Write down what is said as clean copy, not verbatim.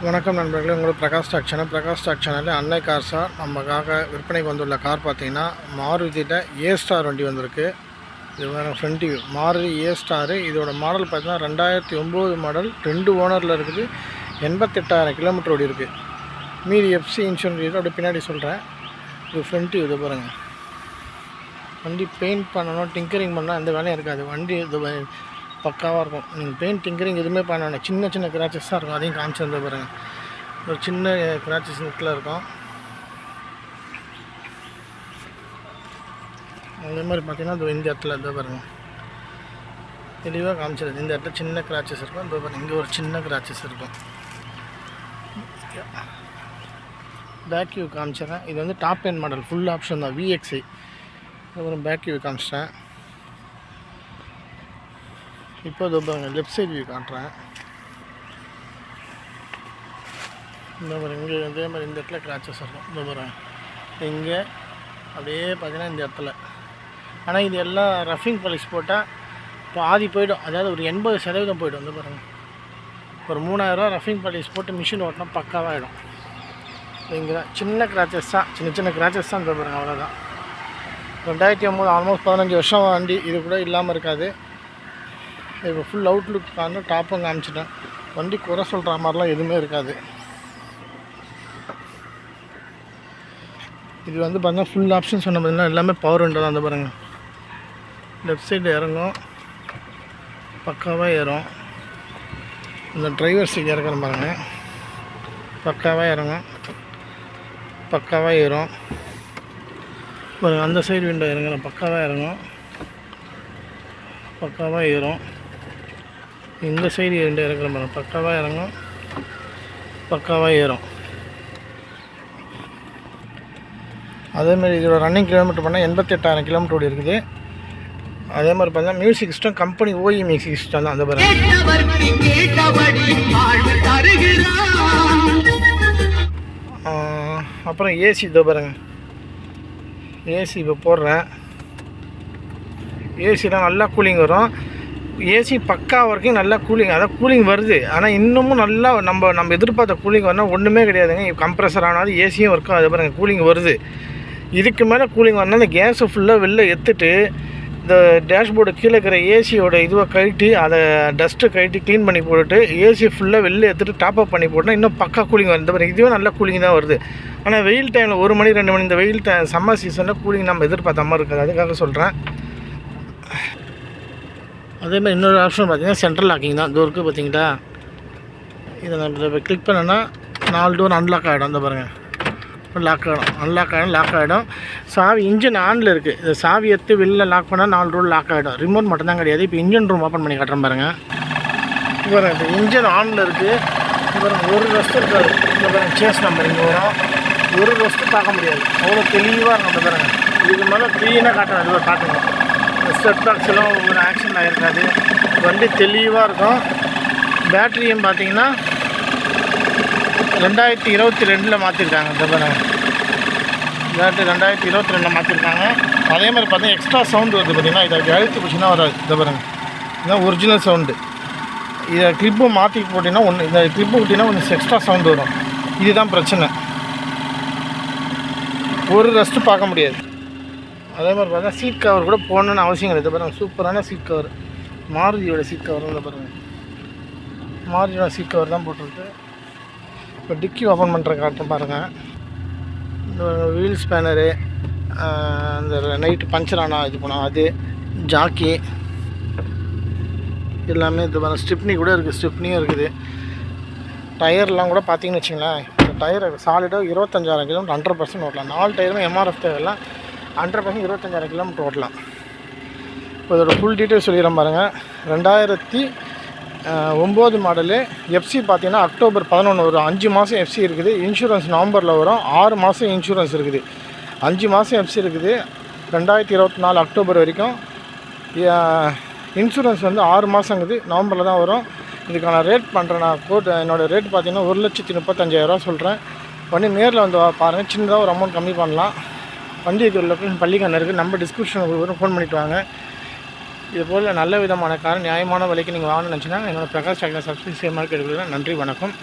வணக்கம் நண்பர்களே, உங்களுக்கு பிரகாஷ் ஸ்டாக் சேனலில் அன்னை கார்ஸா நமக்காக விற்பனைக்கு வந்துள்ள கார் பார்த்தீங்கன்னா மாருதியில் ஏ ஸ்டார் வண்டி வந்திருக்கு. இது வேறு ஃப்ரண்ட் வியூ மாருதி ஏ ஸ்டாரு. இதோட மாடல் பார்த்தீங்கன்னா 2009 மாடல், 2 ஓனரில் இருக்குது. 88,000 கிலோமீட்டர் ஓடி இருக்குது. மீதி எஃப்சி இன்சூரன்ஸ் அப்படி பின்னாடி சொல்கிறேன். இது ஃப்ரண்ட் வியூ. இது பாருங்கள், வண்டி பெயிண்ட் பண்ணணும், டிங்கரிங் பண்ணால் எந்த வேலையும் இருக்காது. வண்டி இது பக்காவாக இருக்கும். நீங்கள் பெயிண்ட் டிங்கரிங் எதுவுமே பண்ணணும். சின்ன கிராச்சஸ் தான் இருக்கும். அதையும் காமிச்சு வந்து பாருங்கள். ஒரு சின்ன கிராச்சஸ் நெட்டில் இருக்கும். அதே மாதிரி பார்த்தீங்கன்னா இந்த இடத்துல இதை பாருங்கள், தெளிவாக காமிச்சிருது. இந்த இடத்துல சின்ன கிராச்சஸ் இருக்கும். இந்த பாருங்கள், இங்கே ஒரு சின்ன கிராச்சஸ் இருக்கும். பேக் வியூ காமிச்சிடறேன். இது வந்து top end model, full option தான், VXI. அப்புறம் பேக் வியூ காமிச்சிட்டேன். இப்போ இது பாருங்கள், லெஃப்ட் சைட் வியூ காட்டுறேன். இந்த மாதிரி இங்கே இதே மாதிரி இந்த இடத்துல கிராச்சஸ் இருக்கும். இந்த பாருங்கள், இங்கே அப்படியே பார்த்தீங்கன்னா இந்த இடத்துல. ஆனால் இது எல்லாம் ரஃபிங் பாலிஷ் போட்டால் பாதி போய்டும், அதாவது ஒரு 80% போய்டும். இந்த பாருங்கள், ஒரு 3000 ரஃபிங் பாலிஷ் போட்டு மிஷின் ஓட்டினா பக்காவாகிடும். இங்கே தான் சின்ன கிராச்சஸ் தான், சின்ன கிராச்சஸ் தான். இந்த பாருங்கள், அவ்வளோதான். 2009 ஆல்மோஸ்ட் 15 வருஷம் வண்டி. இது கூட இல்லாமல் இருக்காது. இப்போ ஃபுல் அவுட்லுக் காரணம் டாப்பும் காமிச்சிட்டேன். வண்டி குறை சொல்கிற மாதிரிலாம் எதுவுமே இருக்காது. இது வந்து பார்த்தீங்கன்னா ஃபுல் ஆப்ஷன் சொன்ன பார்த்தீங்கன்னா எல்லாமே பவர் விண்டோ தான். அந்த பாருங்கள், லெஃப்ட் சைடு இறங்கும், பக்காவாக ஏறும். இந்த டிரைவர் சீட் இறக்குற பாருங்கள், பக்காவாக இறங்கும், பக்காவாக ஏறும். அந்த சைடு விண்டோ இறங்குற பக்காவாக இறங்கும், பக்காவாக ஏறும். இந்த சைடு ரெண்டு இறக்குற மாதிரி பக்காவாக இறங்கும், பக்காவாக ஏறும். அதேமாதிரி இதோட ரன்னிங் கிலோமீட்டர் பண்ணால் 88,000 கிலோமீட்டர் ஓடி இருக்குது. அதே மாதிரி பார்த்தீங்கன்னா music system company OE music system தான். அந்த பாருங்கள், அப்புறம் ஏசி. இதோ பாருங்கள், ஏசி இப்போ போடுறேன். ஏசிலாம் நல்லா கூலிங் வரும். ஏசி பக்கா வரைக்கும் நல்லா கூலிங், அதான் கூலிங் வருது. ஆனால் இன்னமும் நல்லா நம்ம எதிர்பார்த்த கூலிங் வரணும் ஒன்றுமே கிடையாதுங்க. கம்ப்ரெசர் ஆனாலும் ஏசியும் ஒர்க்கும். அது பாருங்கள், கூலிங் வருது. இதுக்கு மேலே கூலிங் வரணும். அந்த கேஸை ஃபுல்லாக வெளில எடுத்துட்டு இந்த டேஷ்போர்டு கீழே இருக்கிற ஏசியோட இதுவை கழட்டி அதை டஸ்ட்டு கழட்டி க்ளீன் பண்ணி போட்டுட்டு ஏசி ஃபுல்லாக வெளில எடுத்துகிட்டு டாப் அப் பண்ணி போட்டால் இன்னும் பக்கா கூலிங் வருது. இந்த மாதிரி இதுவே நல்லா கூலிங் தான் வருது. ஆனால் வெயில் டைமில் 1 மணி 2 மணி இந்த வெயில் டைம் சம்மர் சீசனில் கூலிங் நம்ம எதிர்பார்த்த மாதிரி இருக்காது. அதுக்காக சொல்கிறேன். அதேமாதிரி இன்னொரு ஆப்ஷன் பார்த்தீங்கன்னா சென்ட்ரல் லாக்கிங் தான். டோருக்கு பார்த்தீங்களா, இதை நம்ம இப்போ கிளிக் பண்ணோன்னா 4 டோர் அன்லாக் ஆகிடும். அந்த பாருங்கள், லாக் ஆகிடும், லாக் ஆகிடும். சாவி இன்ஜின் ஆனில் இருக்குது. இந்த சாவி எடுத்து வெளில லாக் பண்ணால் 4 டோர் லாக் ஆகிடும். ரிமோட் மட்டும் தான் கிடையாது. இப்போ இன்ஜின் ரூம் ஓப்பன் பண்ணி காட்டுறேன் பாருங்கள். பாருங்கள், இப்போ இன்ஜின் ஆனில் இருக்குது. பாருங்கள், ஒரு ரெஸ்ட் இருக்காது. இந்த பாருங்கள், சேஸ் நம்பர் இங்கே வரும். ஒரு ரெஸ்ட்டு பார்க்க முடியாது, அவ்வளோ தெளிவாக இருக்கும். அந்த பாருங்கள், இதுக்கு மேலே க்ளீனாக காட்டுறேன். இதுவாக காட்டுங்க. ஸ்டெப் பாக்ஸ்லாம் ஒரு ஆக்ஷன் ஆகிருக்காது. வண்டி தெளிவாக இருக்கும். பேட்டரியும் பார்த்தீங்கன்னா 2022 மாற்றிருக்காங்க. இந்த பாருங்கள், பேட்டரி 2022 மாற்றிருக்காங்க. அதே மாதிரி பார்த்தீங்கன்னா எக்ஸ்ட்ரா சவுண்டு வருது. பார்த்திங்கன்னா இதை அழுத்தி பிடிச்சின்னா வராது. இந்த பாருங்கள், இதுதான் ஒரிஜினல் சவுண்டு. இதை கிளிப்பு மாற்றி போட்டிங்கன்னா இந்த கிளிப்பு விட்டிங்கன்னா கொஞ்சம் எக்ஸ்ட்ரா சவுண்டு வரும். இதுதான் பிரச்சனை. ஒரு ரெஸ்ட்டு பார்க்க முடியாது. அதே மாதிரி பார்த்தா சீட் கவர் கூட போடணுன்னு அவசியம் கிடையாது. பாருங்கள், சூப்பரான சீட் கவர், மாருதியோட சீட் கவர் தான். பாருங்கள், மாருதியோட சீட் கவர் தான் போட்டிருக்கு. இப்போ டிக்கி ஓப்பன் பண்ணுற காட்டும் பாருங்கள். இந்த வீல் ஸ்பேனரு, இந்த நைட்டு பஞ்சர் ஆனால் இது போனால் அது, ஜாக்கி எல்லாமே. இது பாருங்கள், ஸ்டிப்னி கூட இருக்குது, ஸ்டிப்னியும் இருக்குது. டயர்லாம் கூட பார்த்தீங்கன்னு வச்சுங்களேன், இந்த டயர் சாலிடாக 25,000 கிலோமீட்டர் 100% ஓட்டலாம். 4 டயருமே MRF டயர்லாம் 100% 25,000 கிலோமீட்டர் ஓட்டலாம். இப்போ இதோட ஃபுல் டீட்டெயில் சொல்லிடுறேன் பாருங்கள். 2009 மாடலு. எஃப்சி பார்த்தீங்கன்னா அக்டோபர் 11 வரும். 5 மாதம் எஃப்சி இருக்குது. இன்சூரன்ஸ் நவம்பரில் வரும். 6 மாதம் இன்சூரன்ஸ் இருக்குது. 5 மாதம் எஃப்சி இருக்குது. 2024 அக்டோபர் வரைக்கும். இன்சூரன்ஸ் வந்து 6 மாதங்குது. நவம்பரில் தான் வரும். இதுக்கான ரேட் பண்ணுறேன் நான். என்னோடய ரேட் பார்த்தீங்கன்னா 1,35,000 சொல்கிறேன். வண்டி நேரில் வந்து பாருங்கள். சின்னதாக ஒரு அமௌண்ட் கம்மி பண்ணலாம். வண்டி இருக்கிற லொக்கேஷன் பள்ளிக்கண்ணு இருக்குது. நம்ம டிஸ்கிரிப்ஷனுக்கு ஃபோன் பண்ணிவிட்டு வாங்க. இதுபோல் நல்ல விதமான கார் நியாயமான விலைக்கு நீங்கள் வாங்கணும்னு நினச்சிங்கன்னா என்னோடய பிரகாஷ் ஸ்டாக்கில் சப்ஸ்கிரைப் செய்ய மாதிரி கேட்டுக்கிறேன். நன்றி, வணக்கம்.